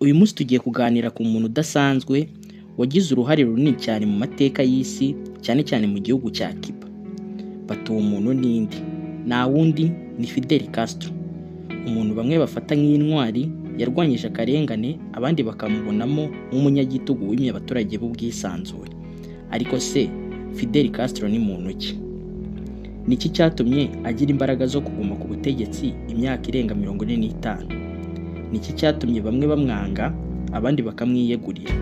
Uyu munsi tugiye kuganira ku muntu udasanzwe wagize uruhare runini cyane mu mateka y'isi, cyane cyane mu gihugu cya Cuba. Bati uwo muntu ni nde? Nta wundi ni Fidel Castro, umuntu bamwe bafata nk'intwari yarwanyije akarengane, abandi bakamubonamo nk'umunyagitugu wimye abaturage b'ubwisanzure. Ariko se Fidel Castro ni muntu ki? Niki cyatumye agira imbaraga zo kuguma ku butegetsi imyaka irenga 45? Niki cyatumye bamwe bamwanga abandi bakamwiyegurira?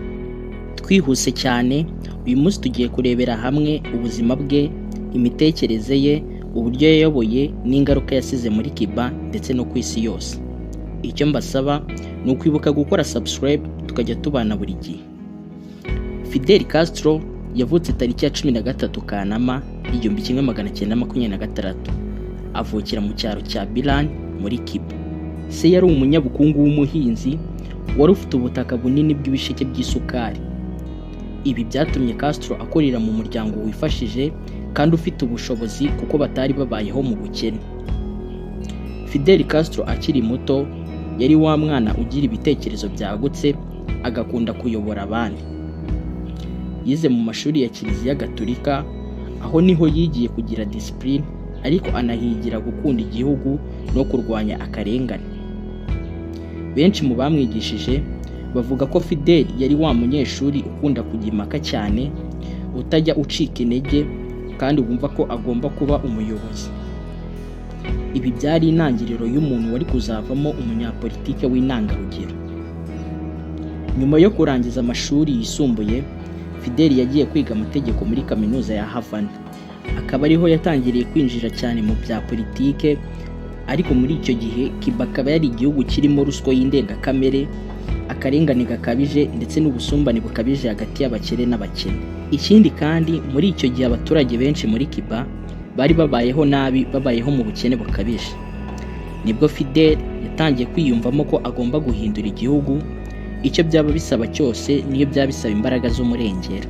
Twihuse cyane, uyu munsi tugiye kurebera hamwe ubuzima bwe, imitekerereze ye, uburyo yayoboye n'ingaruka yasize muri Cuba ndetse no ku isi yose. Icyo mbasaba ni ukwibuka gukora subscribe tukajya tubana buri gihe. Fidel Castro yavutse tariki ya 13 Kanama 1926, avukira mu cyaro cya Biran muri Cuba. Se yari umunyabukungu w'umuhinzi wari ufite ubutaka bunini bw'ibisheke by'isukari. Ibi byatumye Castro akorera mu muryango wifashije kandi ufite ubushobozi kuko batari babayeho mu bukene. Fidel Castro akiri muto yari wa mwana ugira ibitekerezo byagutse, agakunda kuyobora abandi. Yize mu mashuri ya Kiliziya Gatolika, aho niho yigiye kugira discipline, ariko anahigira gukunda igihugu no kurwanya akarengane. Benshi mu bamwigishije bavuga ko Fidel yari wa munyeshuri ukunda kujya impaka cyane, utajya ucika intege kandi wumva ko agomba kuba umuyobozi. Ibi byari intangiriro y'umuntu wari kuzavamo umunyapolitike w'intangarugero. Nyuma yo kurangiza amashuri yisumbuye, Fidel yagiye kwiga amategeko muri kaminuza ya Havana. Akaba ariho yatangiriye kwinjira cyane mu bya politike, ariko muri icyo gihe Cuba akaba yari igihugu kirimo ruswa y'indengakamere, akarengane gakabije ndetse n'ubusumbane bukabije hagati y'abakire n'abakene. Ikindi kandi muri icyo gihe abaturage benshi muri Cuba bari babayeho nabi, babayeho mu bukene bukabije. Nibwo Fidel yatangiye kwiyumvamo ko agomba guhindura igihugu, icyo byaba bisaba cyose niyo byaba bisaba imbaraga z'umurengera.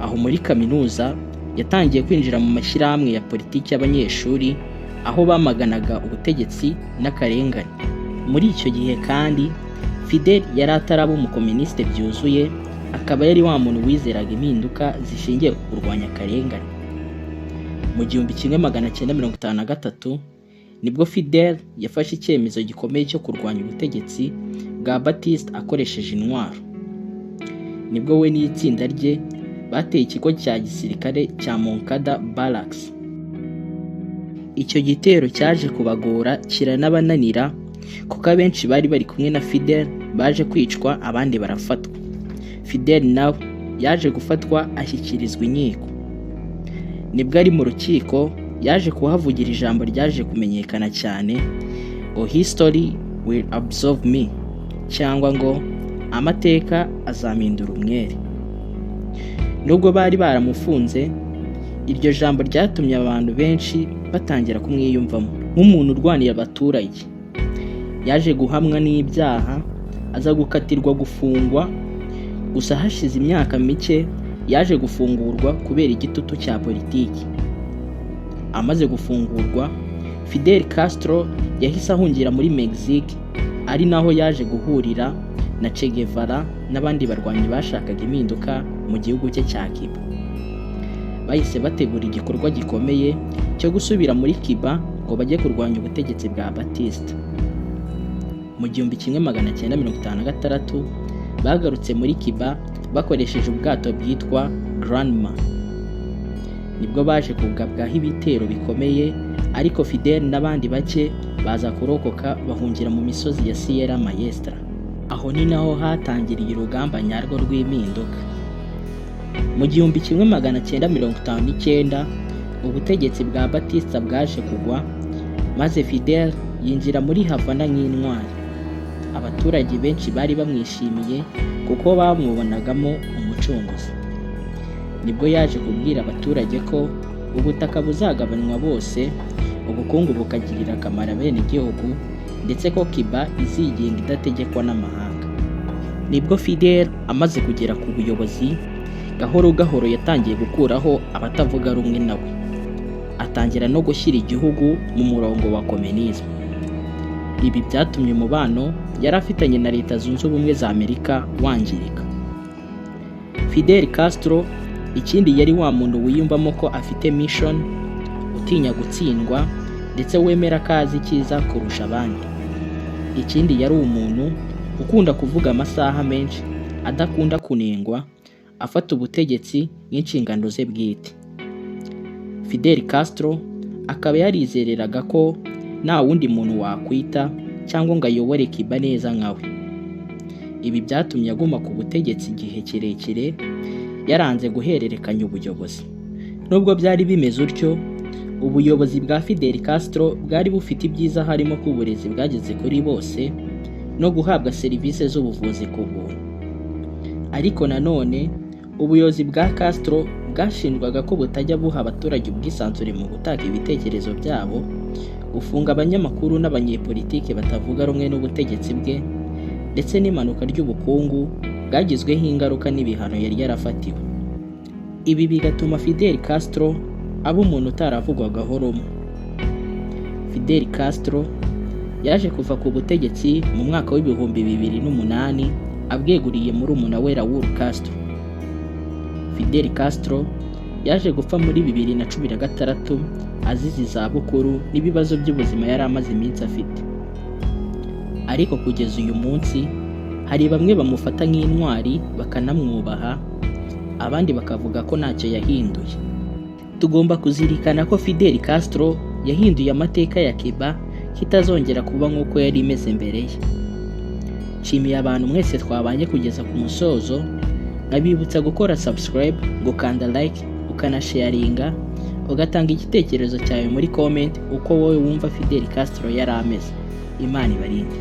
Aho muri kaminuza yatangiye kwinjira mu mashyirahamwe ya politiki y'abanyeshuri, aho bamaganaga ubutegetsi n'akarengane. Muri icyo gihe kandi Fidel yari ataraba umukomuniste byuzuye, akaba yari wa muntu wizeraga impinduka zishingiye ku kurwanya akarengane. Mu 1953 nibwo Fidel yafashe icyemezo gikomeye cyo kurwanya ubutegetsi bwa Batista akoresheje intwaro. Nibwo we n'itsinda rye bateye ikigo cya gisirikare cya Moncada Barracks. Icyo gitero cyaje kubagora kiranabananira kuko abenshi bari bari kumwe na Fidel baje kwicwa, abandi barafatwa. Fidel nawe yaje gufatwa ashyikirizwa inkiko. Nibwo ari mu rukiko yaje kuhavugira ijambo ryaje kumenyekana cyane ngo history will absolve me, cyangwa ngo amateka azampindura umwere. Nubwo bari baramufunze, iryo jambo ryatumye abantu benshi batangira kumwiyumvamo nk'umuntu urwanira abaturage. Yaje guhamwa n'ibyaha, aza gukatirwa gufungwa, gusa hashize imyaka mike yaje gufungurwa kubera igitutu cya politiki. Amaze gufungurwa, Fidel Castro yahise ahungira muri Mexique, ari naho yaje guhurira na Che Guevara n'abandi barwanyi bashakaga impinduka mu gihugu cye cya Cuba. Bahise bategura igikorwa gikomeye cyo gusubira muri Cuba ngo bajye kurwanya ubutegetsi bwa Batista. Mu 1956 bagarutse muri Cuba bakoresheje ubwato bwitwa Granma. Nibwo baje kugabwaho ibitero bikomeye, ariko Fidel n'abandi bake baza kurokoka bahungira mu misozi ya Sierra Maestra. Aho ni naho hatangiriye urugamba nyarwo rw'impinduka. Mu 1959 ubutegetsi bwa Batista bwaje kugwa, maze Fidel yinjira muri Havana nk'intwari. Abaturage benshi bari bamwishimiye kuko bamubonagamo umucunguzi. Nibwo yaje kubwira abaturage ko ubutaka buzagabanywa bose, ubukungu bukagirira akamaro bene igihugu, ndetse ko Cuba izigenga idategekwa n'amahanga. Nibwo Fidel amaze kugera ku buyobozi, gahoro gahoro yatangiye gukuraho abatavuga rumwe nawe, atangira no gushyira igihugu mu murongo wa komunisme. Ibi byatumye umubano yari afitanye na Leta Zunze Ubumwe za Amerika wangirika. Fidel Castro ikindi yari wa muntu wiyumvamo ko afite mission, utinya gutsindwa ndetse wemera kazi cyiza kurusha abandi. Ikindi yari umuntu ukunda kuvuga amasaha menshi, adakunda kunengwa, afata ubutegetsi nk'inshingano ze bwite. Fidel Castro akaba yarizereraga ko nta wundi muntu wakwita cyangwa ngo ayobore Cuba neza nkawe. Ibi byatumye aguma ku butegetsi igihe kirekire, yaranze guhererekanya ubuyobozi. Nubwo byari bimeze utyo, ubuyobozi bwa Fidel Castro bwari bufite ibyiza, harimo ko uburezi bwageze kuri bose no guhabwa serivisi z'ubuvuzi ku buntu. Ariko nanone ubuyobozi bwa Castro bwashinjwaga ko butajya buha abaturage ubwisanzure mu gutanga ibitekerezo byabo, gufunga abanyamakuru n'abanyepolitike batavuga rumwe n'ubutegetsi bwe, ndetse n'impanuka ry'ubukungu bwagizweho ingaruka n'ibihano yari yarafatiwe. Ibi bigatuma Fidel Castro aba umuntu utaravugwagaho rumwe. Fidel Castro yaje kuva ku butegetsi mu mwaka w'ibihumbi 2008 abweguriye murumuna we Raul Castro. Fidel Castro yaje gupfa muri 2016 azize izabukuru n'ibibazo by'ubuzima yari amaze iminsi afite. Ariko kugeza uyu munsi hari bamwe bamufata nk'intwari bakanamwubaha, abandi bakavuga ko ntacyo yahinduye. Tugomba kuzirikana ko Fidel Castro yahinduye amateka ya Cuba kitazongera kuba nk'uko yari imeze mbere ye. Nshimiye abantu mwese twabanye kugeza ku musozo, nkabibutsa gukora subscribe, gukanda like, ukanasharinga, ugatanga igitekerezo cyawe muri comment uko wowe wumva Fidel Castro yari ameze. Imana ibarinde.